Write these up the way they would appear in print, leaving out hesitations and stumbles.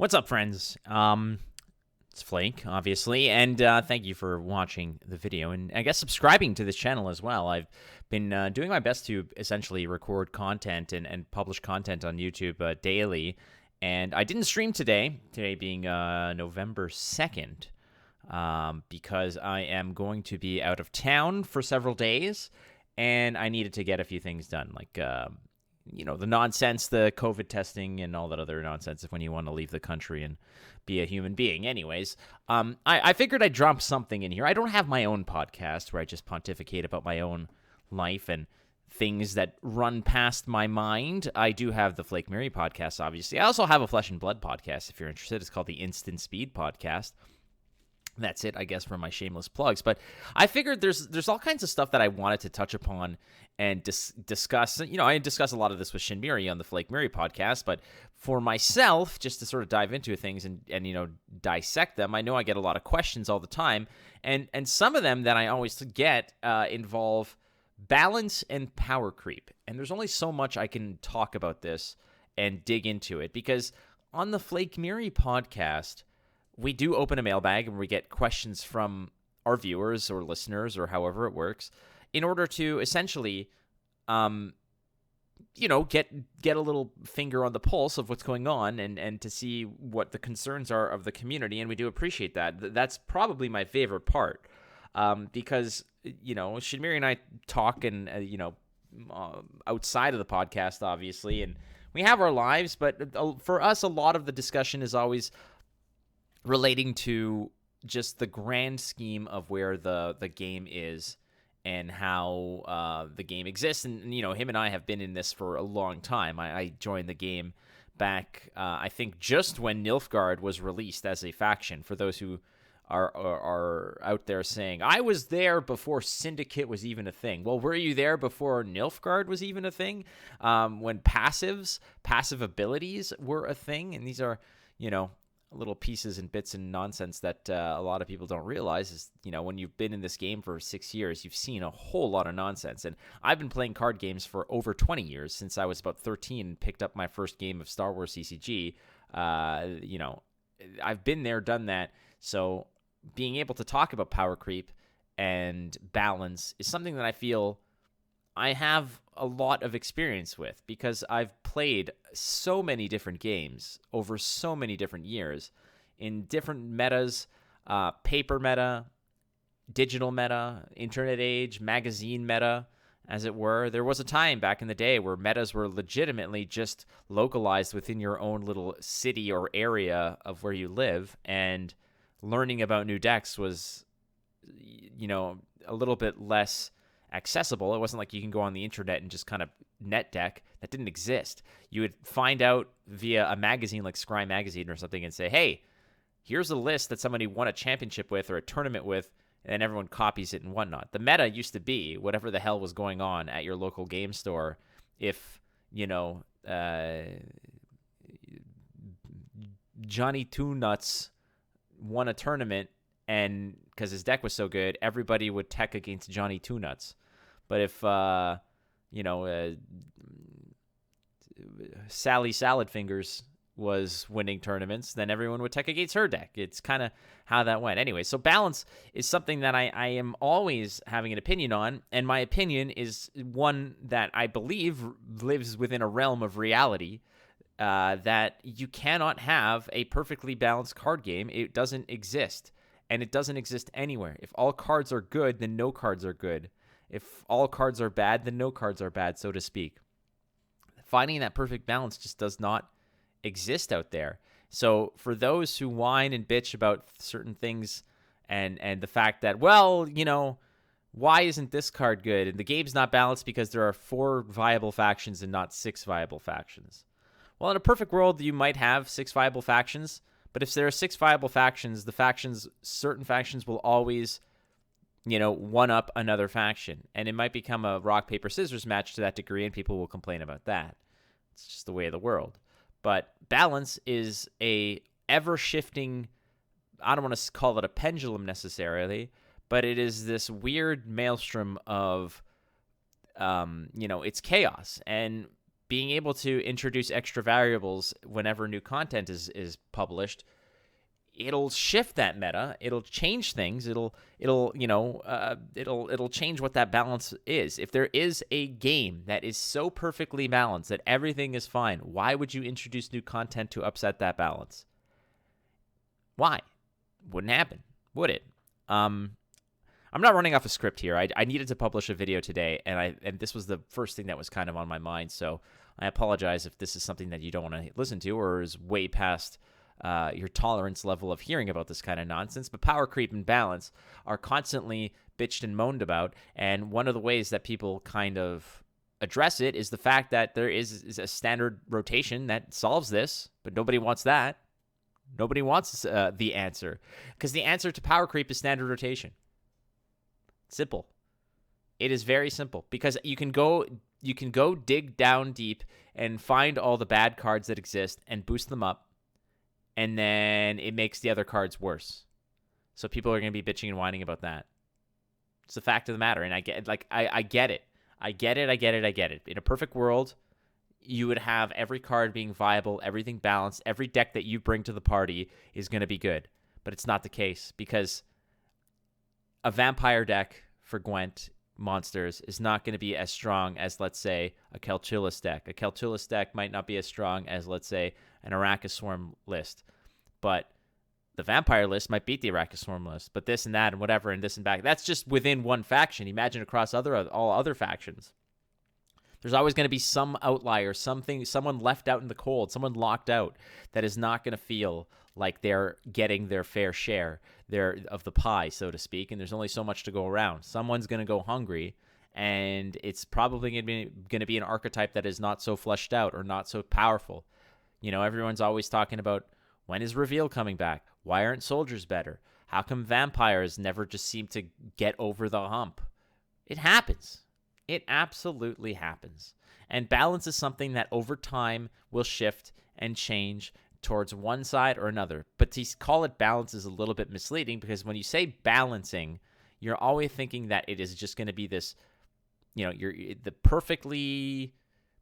What's up, friends? It's Flake, obviously, and thank you for watching the video, and I guess subscribing to this channel as well. I've been doing my best to essentially record content and publish content on YouTube daily, and I didn't stream today being November 2nd, because I am going to be out of town for several days, and I needed to get a few things done, like the nonsense, the COVID testing and all that other nonsense when you want to leave the country and be a human being. Anyways, I figured I'd drop something in here. I don't have my own podcast where I just pontificate about my own life and things that run past my mind. I do have the Flake podcast, obviously. I also have a Flesh and Blood podcast, if you're interested. It's called the Instant Speed Podcast. That's it, I guess, for my shameless plugs. But I figured there's all kinds of stuff that I wanted to touch upon and discuss. I discuss a lot of this with Shinmiri on the Flake Miri podcast, but for myself, just to sort of dive into things and dissect them, I know I get a lot of questions all the time, and some of them that I always get involve balance and power creep. And there's only so much I can talk about this and dig into it, because on the Flake Miri podcast, we do open a mailbag and we get questions from our viewers or listeners or however it works in order to essentially, get a little finger on the pulse of what's going on and to see what the concerns are of the community. And we do appreciate that. That's probably my favorite part, because, Shinmiri and I talk and, outside of the podcast, obviously, and we have our lives. But for us, a lot of the discussion is always relating to just the grand scheme of where the game is and how the game exists. And, him and I have been in this for a long time. I joined the game back, I think, just when Nilfgaard was released as a faction. For those who are out there saying, I was there before Syndicate was even a thing. Well, were you there before Nilfgaard was even a thing? When passive abilities were a thing? And these are, little pieces and bits and nonsense that a lot of people don't realize is, when you've been in this game for 6 years, you've seen a whole lot of nonsense. And I've been playing card games for over 20 years, since I was about 13 and picked up my first game of Star Wars CCG. I've been there, done that. So being able to talk about power creep and balance is something that I feel I have a lot of experience with, because I've played so many different games over so many different years in different metas, paper meta, digital meta, internet age, magazine meta, as it were. There was a time back in the day where metas were legitimately just localized within your own little city or area of where you live, and learning about new decks was, a little bit less accessible. It wasn't like you can go on the internet and just kind of net deck. That didn't exist. You would find out via a magazine like Scry Magazine or something and say, hey, here's a list that somebody won a championship with or a tournament with, and everyone copies it and whatnot. The meta used to be whatever the hell was going on at your local game store. If, Johnny Two Nuts won a tournament, and because his deck was so good, everybody would tech against Johnny Two Nuts. But if, Sally Salad Fingers was winning tournaments, then everyone would tech against her deck. It's kind of how that went. Anyway, so balance is something that I am always having an opinion on, and my opinion is one that I believe lives within a realm of reality, that you cannot have a perfectly balanced card game. It doesn't exist. And it doesn't exist anywhere. If all cards are good, then no cards are good. If all cards are bad, then no cards are bad, so to speak. Finding that perfect balance just does not exist out there. So for those who whine and bitch about certain things and the fact that, well, why isn't this card good? And the game's not balanced because there are 4 viable factions and not 6 viable factions. Well, in a perfect world, you might have 6 viable factions. But if there are 6 viable factions, certain factions will always, one up another faction. And it might become a rock, paper, scissors match to that degree, and people will complain about that. It's just the way of the world. But balance is a ever-shifting, I don't want to call it a pendulum necessarily, but it is this weird maelstrom of, it's chaos. And being able to introduce extra variables whenever new content is published, it'll shift that meta. It'll change things. It'll change what that balance is. If there is a game that is so perfectly balanced that everything is fine, why would you introduce new content to upset that balance? Why? Wouldn't happen, would it? I'm not running off a script here. I needed to publish a video today, and this was the first thing that was kind of on my mind. So I apologize if this is something that you don't want to listen to or is way past your tolerance level of hearing about this kind of nonsense. But power creep and balance are constantly bitched and moaned about, and one of the ways that people kind of address it is the fact that there is a standard rotation that solves this, but nobody wants that. Nobody wants the answer, because the answer to power creep is standard rotation. Simple. It is very simple, because you can go dig down deep and find all the bad cards that exist and boost them up, and then it makes the other cards worse. So people are going to be bitching and whining about that. It's the fact of the matter, and I get it. I get it. In a perfect world, you would have every card being viable, everything balanced, every deck that you bring to the party is going to be good. But it's not the case, because a vampire deck for Gwent monsters is not going to be as strong as, let's say, a Keltulis deck. A Keltulis deck might not be as strong as, let's say, an Arachaswarm list. But the vampire list might beat the Arachaswarm list. But this and that and whatever and this and back. That's just within one faction. Imagine across all other factions. There's always going to be some outlier, someone left out in the cold, someone locked out that is not going to feel like they're getting their fair share of the pie, so to speak, and there's only so much to go around. Someone's going to go hungry, and it's probably going to be an archetype that is not so fleshed out or not so powerful. Everyone's always talking about, when is Reveal coming back? Why aren't soldiers better? How come vampires never just seem to get over the hump? It happens. It absolutely happens. And balance is something that over time will shift and change towards one side or another. But to call it balance is a little bit misleading, because when you say balancing, you're always thinking that it is just going to be this, you're the perfectly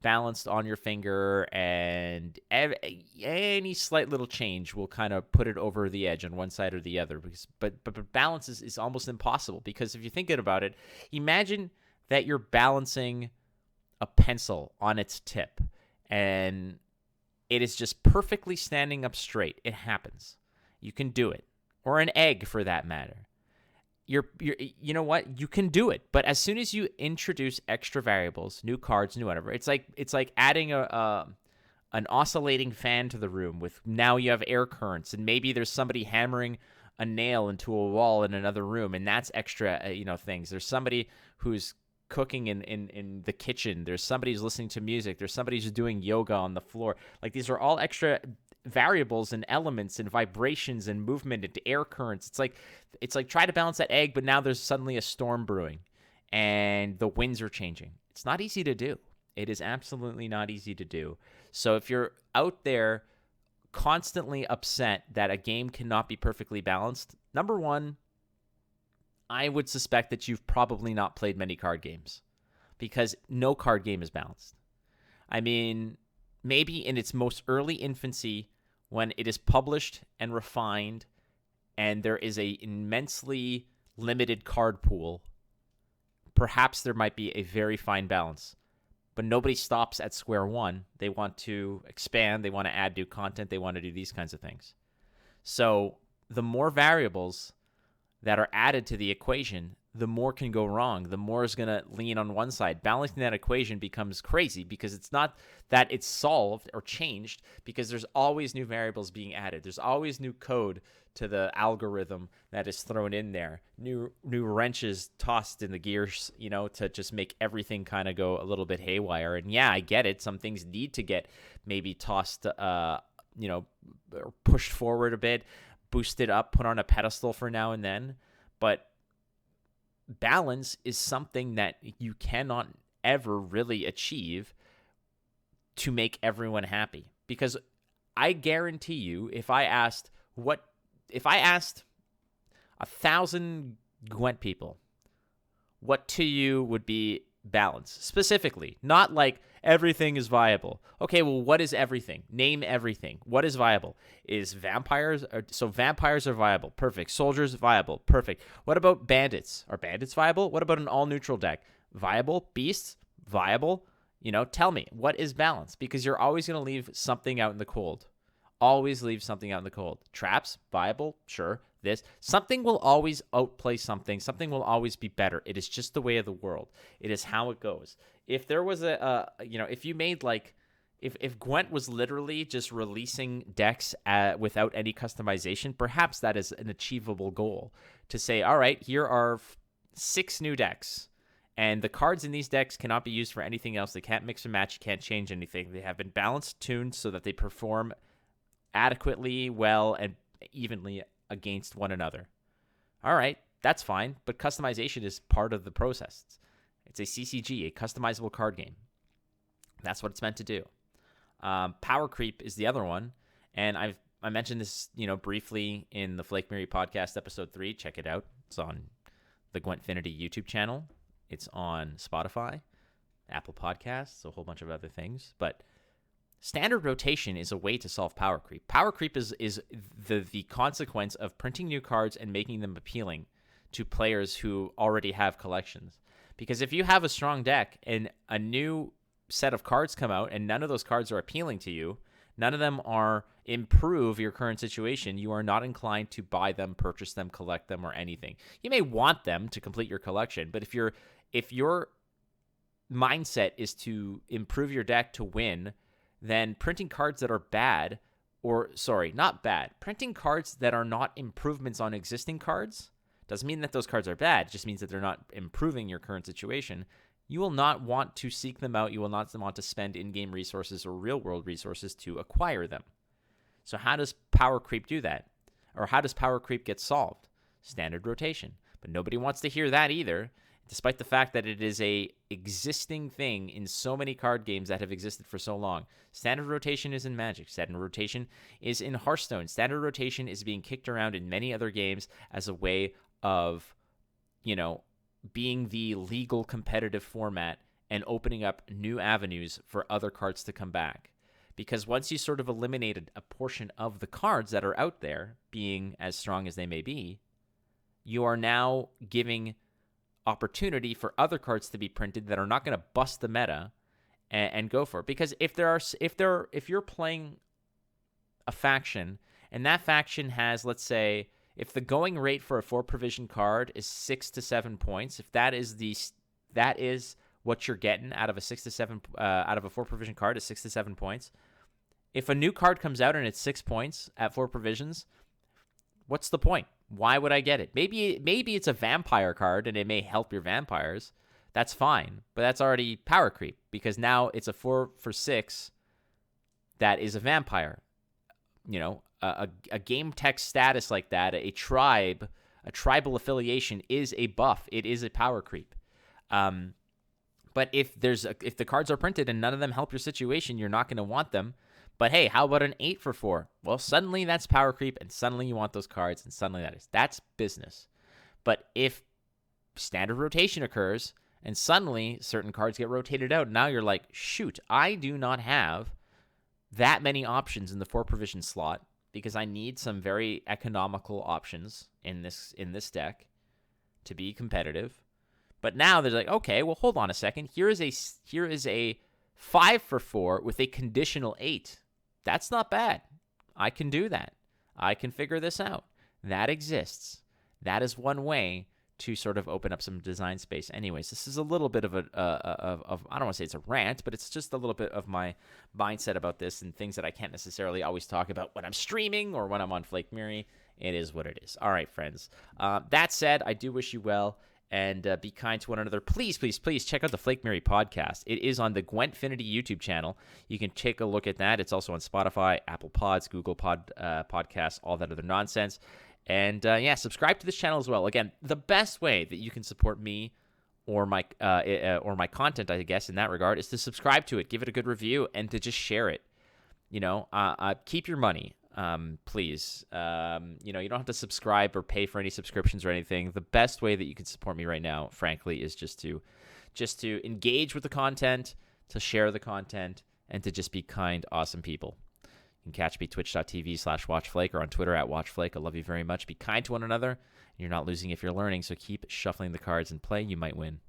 balanced on your finger, and any slight little change will kind of put it over the edge on one side or the other. But balance is almost impossible, because if you're thinking about it, imagine that you're balancing a pencil on its tip, and it is just perfectly standing up straight. It happens. You can do it. Or an egg, for that matter. You know what? You can do it. But as soon as you introduce extra variables, new cards, new whatever, it's like adding an oscillating fan to the room. With now you have air currents, and maybe there's somebody hammering a nail into a wall in another room, and that's extra things. There's somebody who's cooking in the kitchen. There's somebody who's listening to music. There's somebody who's doing yoga on the floor. Like, these are all extra variables and elements and vibrations and movement and air currents. It's like try to balance that egg, but now there's suddenly a storm brewing and the winds are changing. It's not easy to do. It is absolutely not easy to do. So if you're out there constantly upset that a game cannot be perfectly balanced, number one, I would suspect that you've probably not played many card games, because no card game is balanced. I mean, maybe in its most early infancy, when it is published and refined and there is a immensely limited card pool, perhaps there might be a very fine balance. But nobody stops at square one. They want to expand. They want to add new content. They want to do these kinds of things. So the more variables that are added to the equation, the more can go wrong. The more is going to lean on one side. Balancing that equation becomes crazy, because it's not that it's solved or changed, because there's always new variables being added. There's always new code to the algorithm that is thrown in there. New wrenches tossed in the gears, to just make everything kind of go a little bit haywire. And yeah, I get it. Some things need to get maybe tossed, or pushed forward a bit, boosted up, put on a pedestal for now and then. But balance is something that you cannot ever really achieve to make everyone happy. Because I guarantee you, if I asked 1,000 Gwent people, what to you would be balance specifically, not like everything is viable. Okay, well, what is everything? Name everything. What is viable? Is vampires? So vampires are viable. Perfect. Soldiers viable. Perfect. What about bandits? Are bandits viable? What about an all neutral deck? Viable. Beasts viable. Tell me, what is balance? Because you're always going to leave something out in the cold. Always leave something out in the cold. Traps viable. Sure. Something will always outplay something. Something will always be better. It is just the way of the world. It is how it goes. If there was if you made if Gwent was literally just releasing decks without any customization, perhaps that is an achievable goal to say, all right, here are 6 new decks, and the cards in these decks cannot be used for anything else. They can't mix and match. You can't change anything. They have been balanced, tuned so that they perform adequately, well, and evenly against one another. All right, that's fine, but customization is part of the process. It's a CCG, a customizable card game. That's what it's meant to do. Power creep is the other one, and I mentioned this, briefly in the Flake podcast episode 3. Check it out. It's on the Gwentfinity YouTube channel. It's on Spotify, Apple Podcasts, a whole bunch of other things, but standard rotation is a way to solve power creep. Power creep is the consequence of printing new cards and making them appealing to players who already have collections. Because if you have a strong deck and a new set of cards come out and none of those cards are appealing to you, none of them improve your current situation, you are not inclined to buy them, purchase them, collect them, or anything. You may want them to complete your collection, but if your mindset is to improve your deck to win, then printing cards that are bad, printing cards that are not improvements on existing cards doesn't mean that those cards are bad. It just means that they're not improving your current situation. You will not want to seek them out. You will not want to spend in-game resources or real-world resources to acquire them. So how does power creep do that? Or how does power creep get solved? Standard rotation. But nobody wants to hear that either, despite the fact that it is a existing thing in so many card games that have existed for so long. Standard rotation is in Magic. Standard rotation is in Hearthstone. Standard rotation is being kicked around in many other games as a way of, being the legal competitive format and opening up new avenues for other cards to come back. Because once you sort of eliminated a portion of the cards that are out there, being as strong as they may be, you are now giving opportunity for other cards to be printed that are not going to bust the meta and go for it. Because if you're playing a faction and that faction has, let's say, if the going rate for a 4 provision card is 6 to 7 points, if that is what you're getting out of a 6 to 7 out of a 4 provision card is 6 to 7 points. If a new card comes out and it's 6 points at 4 provisions, what's the point? Why would I get it? Maybe it's a vampire card and it may help your vampires. That's fine, but that's already power creep because now it's a 4 for 6 that is a vampire. A game text status like that, a tribal affiliation is a buff. It is a power creep. But if the cards are printed and none of them help your situation, you're not going to want them. But hey, how about an 8 for 4? Well, suddenly that's power creep, and suddenly you want those cards, and suddenly that's business. But if standard rotation occurs, and suddenly certain cards get rotated out, now you're like, shoot, I do not have that many options in the 4 provision slot because I need some very economical options in this deck to be competitive. But now they're like, okay, well, hold on a second. Here is a 5 for 4 with a conditional 8. That's not bad. I can do that. I can figure this out. That exists. That is one way to sort of open up some design space. Anyways, this is a little bit of I don't want to say it's a rant, but it's just a little bit of my mindset about this and things that I can't necessarily always talk about when I'm streaming or when I'm on Flake Miri. It is what it is. All right, friends. That said, I do wish you well. And be kind to one another. Please, please, please check out the Flake Miri podcast. It is on the Gwentfinity YouTube channel. You can take a look at that. It's also on Spotify, Apple Pods, Google Podcasts, all that other nonsense. And subscribe to this channel as well. Again, the best way that you can support me or my content, I guess, in that regard, is to subscribe to it, give it a good review, and to just share it. Keep your money. please. You don't have to subscribe or pay for any subscriptions or anything. The best way that you can support me right now, frankly, is just to engage with the content, to share the content, and to just be kind, awesome people. You can catch me twitch.tv/watchflake or on Twitter @watchflake. I love you very much. Be kind to one another. You're not losing if you're learning, so keep shuffling the cards and play. You might win.